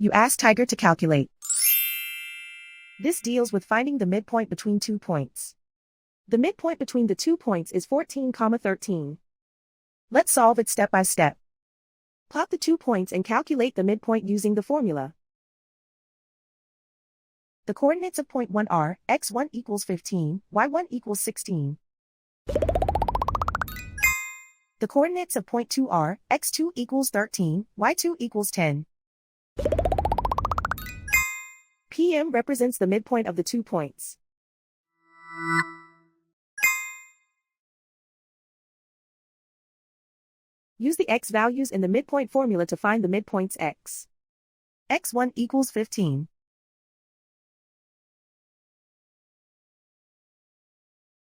You ask Tiger to calculate. This deals with finding the midpoint between 2 points. The midpoint between the 2 points is 14, 13. Let's solve it step by step. Plot the 2 points and calculate the midpoint using the formula. The coordinates of point 1 are x1 equals 15, y1 equals 16. The coordinates of point 2 are x2 equals 13, y2 equals 10. PM represents the midpoint of the 2 points. Use the x values in the midpoint formula to find the midpoints x. x1 equals 15.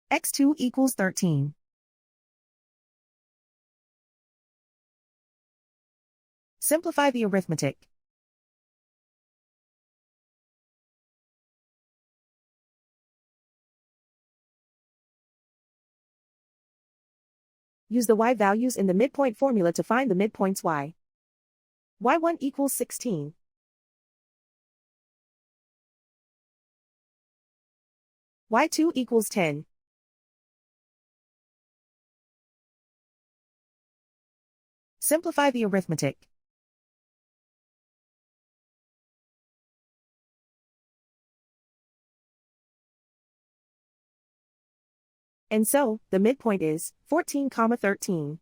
x2 equals 13. Simplify the arithmetic. Use the y values in the midpoint formula to find the midpoints y. y1 equals 16. y2 equals 10. Simplify the arithmetic. And so, the midpoint is 14, 13.